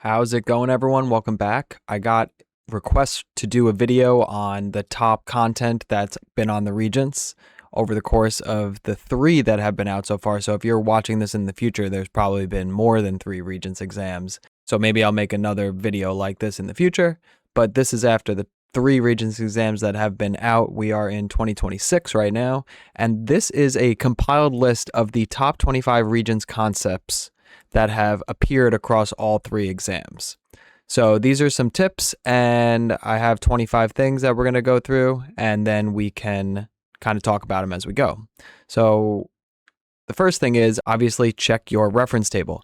How's it going, everyone? Welcome back. I got requests to do a video on the top content that's been on the Regents over the course of the 3 that have been out so far. So if you're watching this in the future, there's probably been more than 3 Regents exams. So maybe I'll make another video like this in the future, but this is after the 3 Regents exams that have been out. We are in 2026 right now, and this is a compiled list of the top 25 Regents concepts that have appeared across all 3 exams. So these are some tips, and I have 25 things that we're going to go through, and then we can kind of talk about them as we go. So the first thing is obviously check your reference table.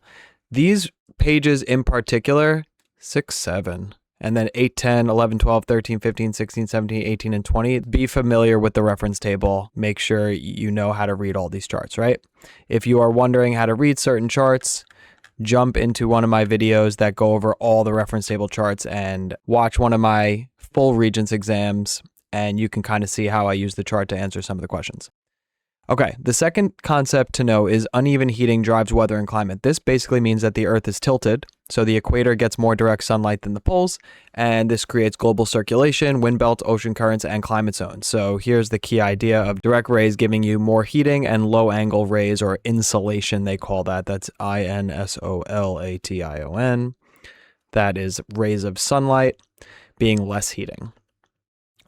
These pages in particular, 6, 7, and then 8, 10, 11, 12, 13, 15, 16, 17, 18, and 20. Be familiar with the reference table. Make sure you know how to read all these charts, right? If you are wondering how to read certain charts, jump into one of my videos that go over all the reference table charts and watch one of my full Regents exams, and you can kind of see how I use the chart to answer some of the questions. Okay, the second concept to know is uneven heating drives weather and climate. This basically means that the Earth is tilted, so the equator gets more direct sunlight than the poles, and this creates global circulation, wind belts, ocean currents, and climate zones. So here's the key idea of direct rays giving you more heating, and low angle rays, or insolation they call that. That's insolation. That is rays of sunlight being less heating.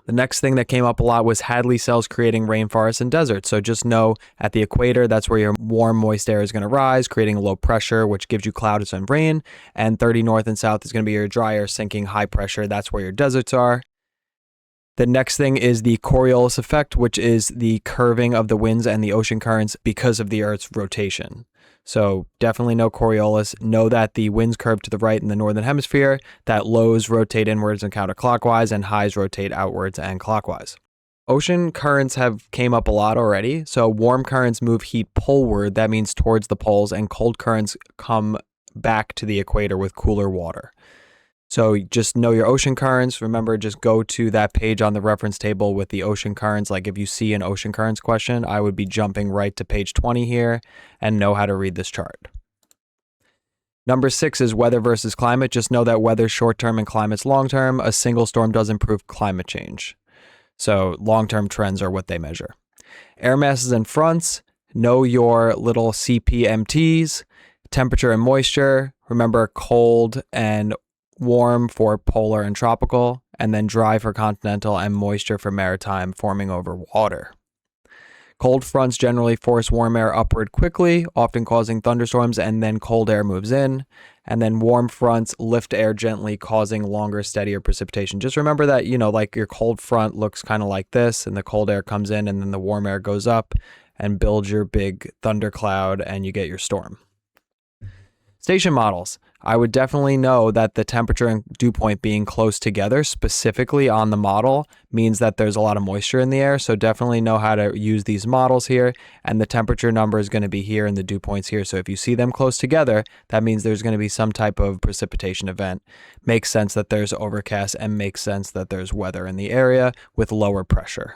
The next thing that came up a lot was Hadley cells creating rainforests and deserts. So just know at the equator, that's where your warm, moist air is going to rise, creating low pressure, which gives you clouds and rain. And 30 north and south is going to be your dry air sinking high pressure. That's where your deserts are. The next thing is the Coriolis effect, which is the curving of the winds and the ocean currents because of the Earth's rotation. So definitely know Coriolis. Know that the winds curve to the right in the northern hemisphere, that lows rotate inwards and counterclockwise, and highs rotate outwards and clockwise. Ocean currents have came up a lot already. So warm currents move heat poleward, that means towards the poles, and cold currents come back to the equator with cooler water. So just know your ocean currents. Remember, just go to that page on the reference table with the ocean currents. Like if you see an ocean currents question, I would be jumping right to page 20 here and know how to read this chart. Number 6 is weather versus climate. Just know that weather's short-term and climate's long-term. A single storm doesn't prove climate change. So long-term trends are what they measure. Air masses and fronts. Know your little CPMTs. Temperature and moisture. Remember cold and warm for polar and tropical, and then dry for continental, and moisture for maritime forming over water. Cold fronts generally force warm air upward quickly, often causing thunderstorms, and then cold air moves in. And then warm fronts lift air gently, causing longer, steadier precipitation. Just remember that, like your cold front looks kind of like this, and the cold air comes in, and then the warm air goes up and builds your big thundercloud, and you get your storm. Station models. I would definitely know that the temperature and dew point being close together, specifically on the model, means that there's a lot of moisture in the air. So definitely know how to use these models here. And the temperature number is going to be here and the dew points here. So if you see them close together, that means there's going to be some type of precipitation event. Makes sense that there's overcast, and makes sense that there's weather in the area with lower pressure.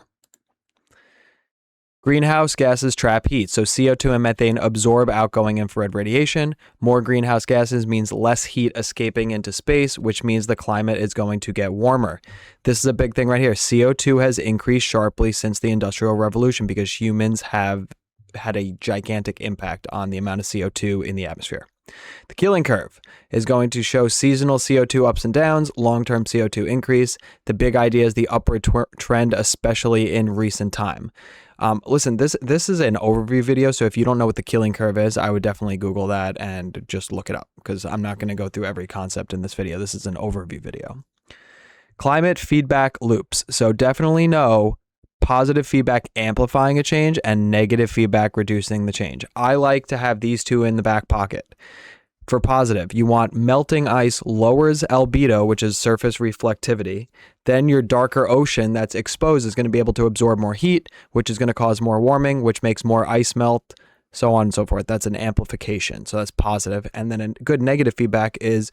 Greenhouse gases trap heat, so CO2 and methane absorb outgoing infrared radiation. More greenhouse gases means less heat escaping into space, which means the climate is going to get warmer. This is a big thing right here. CO2 has increased sharply since the Industrial Revolution because humans have had a gigantic impact on the amount of CO2 in the atmosphere. The Keeling curve is going to show seasonal CO2 ups and downs, long-term CO2 increase. The big idea is the upward trend, especially in recent time. Listen, this is an overview video, so if you don't know what the Keeling curve is, I would definitely Google that and just look it up, because I'm not going to go through every concept in this video. This is an overview video. Climate feedback loops. So definitely know positive feedback amplifying a change and negative feedback reducing the change. I like to have these two in the back pocket. For positive, you want melting ice lowers albedo, which is surface reflectivity. Then your darker ocean that's exposed is going to be able to absorb more heat, which is going to cause more warming, which makes more ice melt, so on and so forth. That's an amplification. So that's positive. And then a good negative feedback is,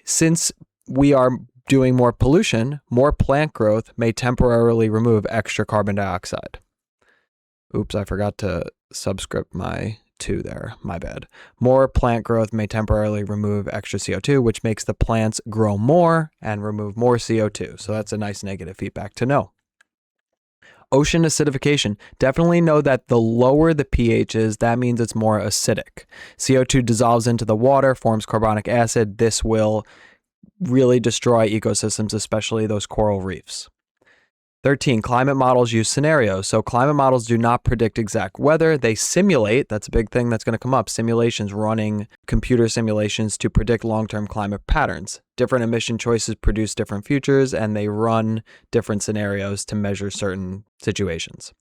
since we are doing more pollution, more plant growth may temporarily remove extra carbon dioxide. Oops, I forgot to subscript my CO2 there, my bad. More plant growth may temporarily remove extra CO2, which makes the plants grow more and remove more CO2. So that's a nice negative feedback to know. Ocean acidification. Definitely know that the lower the pH is, that means it's more acidic. CO2 dissolves into the water, forms carbonic acid. This will really destroy ecosystems, especially those coral reefs. 13, climate models use scenarios. So climate models do not predict exact weather. They simulate. That's a big thing that's going to come up. Simulations, running computer simulations to predict long-term climate patterns. Different emission choices produce different futures, and they run different scenarios to measure certain situations.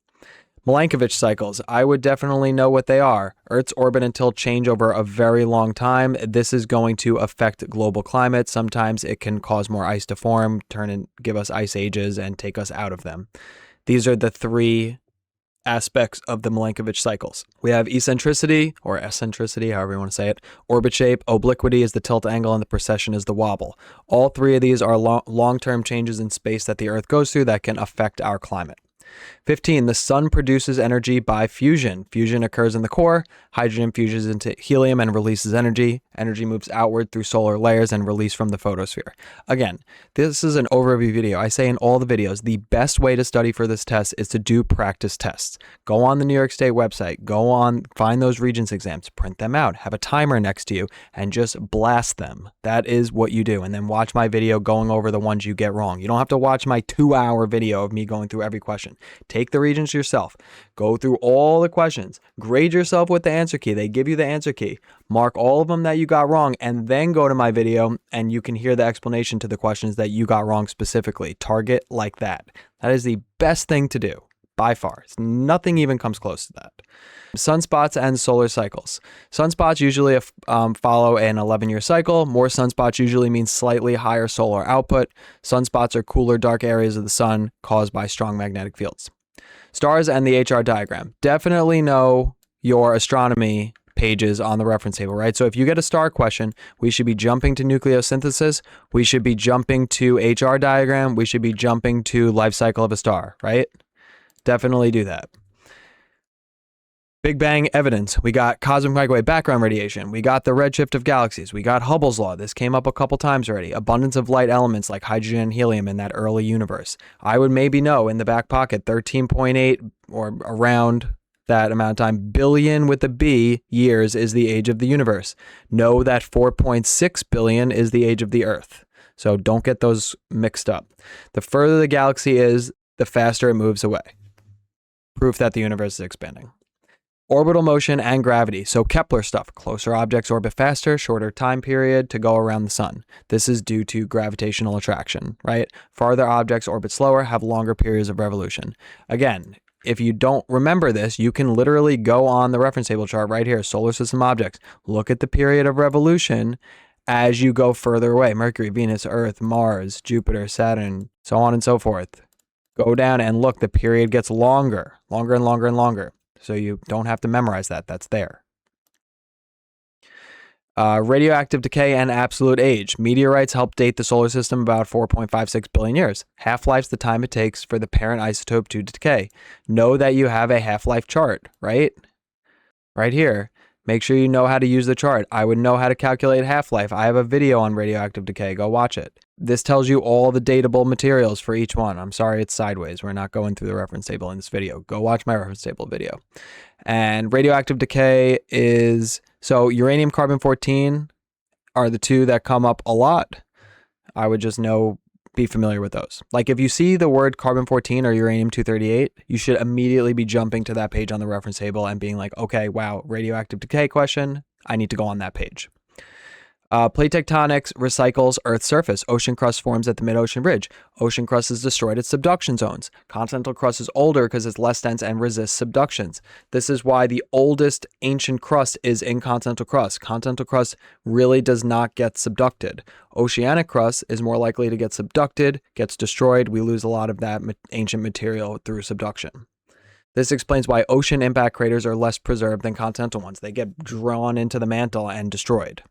Milankovitch cycles. I would definitely know what they are. Earth's orbit and tilt change over a very long time. This is going to affect global climate. Sometimes it can cause more ice to form, turn and give us ice ages, and take us out of them. These are the three aspects of the Milankovitch cycles. We have eccentricity, or eccentricity, however you want to say it, orbit shape, obliquity is the tilt angle, and the precession is the wobble. All three of these are long-term changes in space that the Earth goes through that can affect our climate. 15, the sun produces energy by fusion. Fusion occurs in the core. Hydrogen fuses into helium and releases energy. Energy moves outward through solar layers and released from the photosphere. Again, this is an overview video. I say in all the videos, the best way to study for this test is to do practice tests. Go on the New York State website, find those Regents exams, print them out, have a timer next to you, and just blast them. That is what you do. And then watch my video going over the ones you get wrong. You don't have to watch my 2-hour video of me going through every question. Take the Regents yourself. Go through all the questions. Grade yourself with the answer key. They give you the answer key. Mark all of them that you got wrong, and then go to my video and you can hear the explanation to the questions that you got wrong specifically. Target like that. That is the best thing to do by far. Nothing even comes close to that. Sunspots and solar cycles. Sunspots usually follow an 11-year cycle. More sunspots usually means slightly higher solar output. Sunspots are cooler, dark areas of the sun caused by strong magnetic fields. Stars and the HR diagram. Definitely know your astronomy pages on the reference table, right? So if you get a star question, we should be jumping to nucleosynthesis. We should be jumping to HR diagram. We should be jumping to life cycle of a star, right? Definitely do that. Big Bang evidence. We got cosmic microwave background radiation. We got the redshift of galaxies. We got Hubble's law. This came up a couple times already. Abundance of light elements like hydrogen and helium in that early universe. I would maybe know in the back pocket 13.8 or around that amount of time, billion with a B years is the age of the universe. Know that 4.6 billion is the age of the Earth. So don't get those mixed up. The further the galaxy is, the faster it moves away. Proof that the universe is expanding. Orbital motion and gravity. So Kepler stuff. Closer objects orbit faster, shorter time period to go around the sun. This is due to gravitational attraction, right? Farther objects orbit slower, have longer periods of revolution. Again, if you don't remember this, you can literally go on the reference table chart right here, solar system objects. Look at the period of revolution as you go further away. Mercury, Venus, Earth, Mars, Jupiter, Saturn, so on and so forth. Go down and look, the period gets longer and longer and longer. So you don't have to memorize that. That's there. Radioactive decay and absolute age. Meteorites help date the solar system about 4.56 billion years. Half-life's the time it takes for the parent isotope to decay. Know that you have a half-life chart, right? Right here. Make sure you know how to use the chart. I would know how to calculate half-life. I have a video on radioactive decay. Go watch it. This tells you all the datable materials for each one. I'm sorry it's sideways. We're not going through the reference table in this video. Go watch my reference table video. And radioactive decay is, so uranium, carbon-14 are the two that come up a lot. I would just be familiar with those. Like if you see the word carbon-14 or uranium-238, you should immediately be jumping to that page on the reference table and being like, okay, wow, radioactive decay question. I need to go on that page. Plate tectonics recycles Earth's surface. Ocean crust forms at the mid-ocean ridge. Ocean crust is destroyed at subduction zones. Continental crust is older because it's less dense and resists subductions. This is why the oldest ancient crust is in continental crust. Continental crust really does not get subducted. Oceanic crust is more likely to get subducted, gets destroyed. We lose a lot of that ancient material through subduction. This explains why ocean impact craters are less preserved than continental ones. They get drawn into the mantle and destroyed.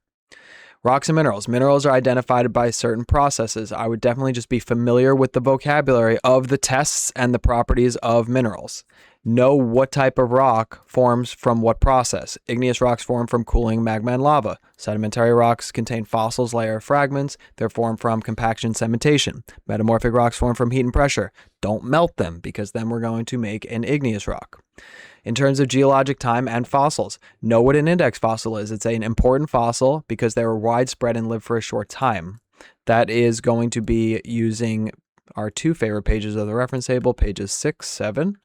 Rocks and minerals. Minerals are identified by certain processes. I would definitely just be familiar with the vocabulary of the tests and the properties of minerals. Know what type of rock forms from what process. Igneous rocks form from cooling magma and lava. Sedimentary rocks contain fossils, layer fragments. They're formed from compaction, cementation. Metamorphic rocks form from heat and pressure. Don't melt them, because then we're going to make an igneous rock. In terms of geologic time and fossils, know what an index fossil is. It's an important fossil because they were widespread and live for a short time. That is going to be using our two favorite pages of the reference table, pages 6, 7.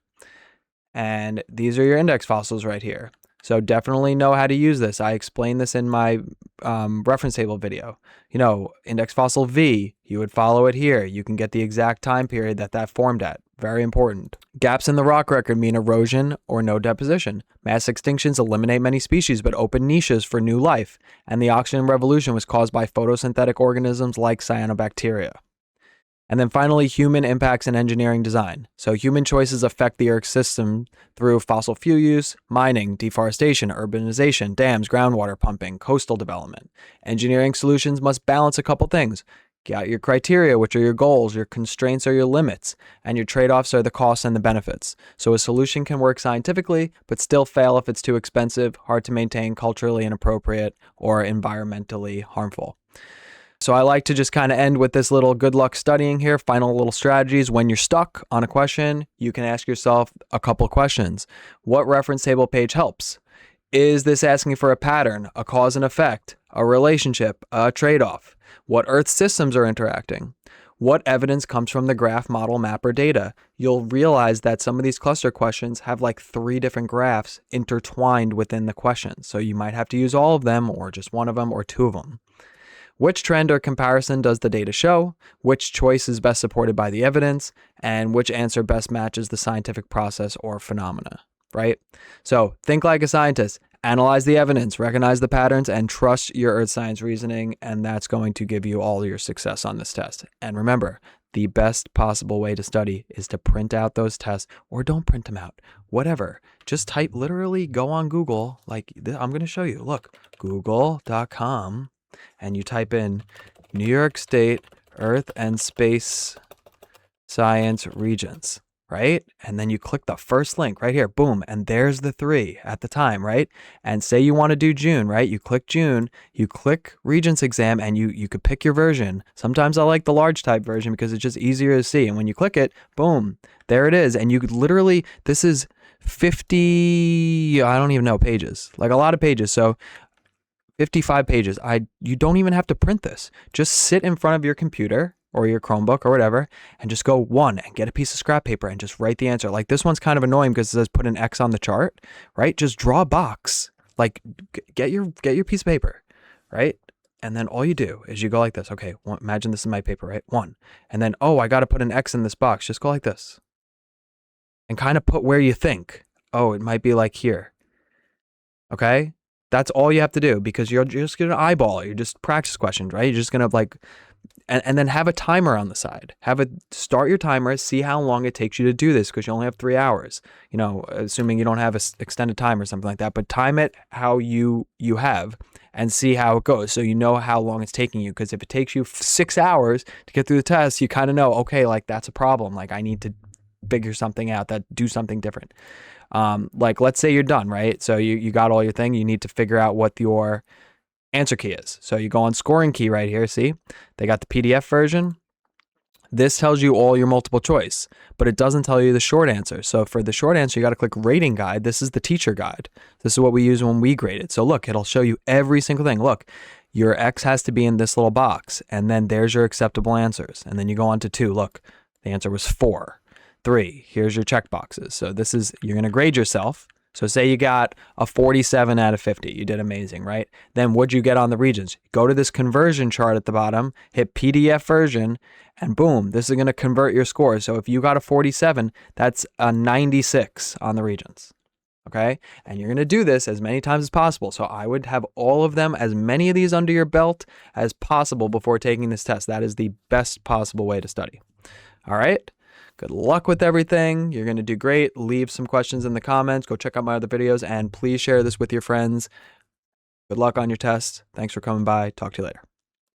And these are your index fossils right here. So definitely know how to use this. I explained this in my reference table video. You know, index fossil V, you would follow it here. You can get the exact time period that formed at. Very important. Gaps in the rock record mean erosion or no deposition. Mass extinctions eliminate many species but open niches for new life. And the oxygen revolution was caused by photosynthetic organisms like cyanobacteria. And then finally, human impacts in engineering design. So human choices affect the Earth system through fossil fuel use, mining, deforestation, urbanization, dams, groundwater pumping, coastal development. Engineering solutions must balance a couple things. Got your criteria, which are your goals, your constraints are your limits, and your trade-offs are the costs and the benefits. So a solution can work scientifically, but still fail if it's too expensive, hard to maintain, culturally inappropriate, or environmentally harmful. So I like to just kind of end with this little good luck studying here, final little strategies. When you're stuck on a question, you can ask yourself a couple questions. What reference table page helps? Is this asking for a pattern, a cause and effect, a relationship, a trade-off? What Earth systems are interacting? What evidence comes from the graph, model, map, or data? You'll realize that some of these cluster questions have like 3 different graphs intertwined within the question. So you might have to use all of them, or just one of them, or 2 of them. Which trend or comparison does the data show? Which choice is best supported by the evidence? And which answer best matches the scientific process or phenomena, right? So think like a scientist, analyze the evidence, recognize the patterns, and trust your earth science reasoning, and that's going to give you all your success on this test. And remember, the best possible way to study is to print out those tests, or don't print them out, whatever. Just type, literally go on Google, like I'm going to show you. Look, google.com. And you type in New York State Earth and Space Science Regents, right? And then you click the first link right here, boom, and there's the 3 at the time, right? And say you want to do June, right? You click June, you click Regents exam, and you could pick your version. Sometimes I like the large type version because it's just easier to see. And when you click it, boom, there it is. And you could literally, this is 50, I don't even know, pages, like a lot of pages. So 55 pages. You don't even have to print this. Just sit in front of your computer or your Chromebook or whatever and just go 1 and get a piece of scrap paper and just write the answer. Like this one's kind of annoying because it says put an X on the chart, right? Just draw a box. Like get your piece of paper, right? And then all you do is you go like this. Okay, imagine this is my paper, right? 1. And then, oh, I got to put an X in this box. Just go like this. And kind of put where you think. Oh, it might be like here. Okay? That's all you have to do because you're just going to eyeball it. You're just practice questions, right? You're just going to like, and then have a timer on the side. Start your timer, see how long it takes you to do this because you only have 3 hours, you know, assuming you don't have an extended time or something like that, but time it how you have and see how it goes. So you know how long it's taking you. Because if it takes you 6 hours to get through the test, you kind of know, okay, like that's a problem. Like I need to figure something out, do something different. Like let's say you're done, right? So you got all your thing. You need to figure out what your answer key is. So you go on scoring key right here. See, they got the PDF version. This tells you all your multiple choice, but it doesn't tell you the short answer. So for the short answer, you got to click rating guide. This is the teacher guide. This is what we use when we grade it. So look, it'll show you every single thing. Look, your X has to be in this little box, and then there's your acceptable answers. And then you go on to 2. Look, the answer was 4. 3, here's your check boxes. So this is, you're going to grade yourself. So say you got a 47 out of 50. You did amazing, right? Then what'd you get on the Regents? Go to this conversion chart at the bottom, hit PDF version, and boom, this is going to convert your score. So if you got a 47, that's a 96 on the Regents. Okay? And you're going to do this as many times as possible. So I would have all of them, as many of these under your belt as possible before taking this test. That is the best possible way to study. All right? Good luck with everything. You're going to do great. Leave some questions in the comments. Go check out my other videos, and please share this with your friends. Good luck on your test. Thanks for coming by. Talk to you later.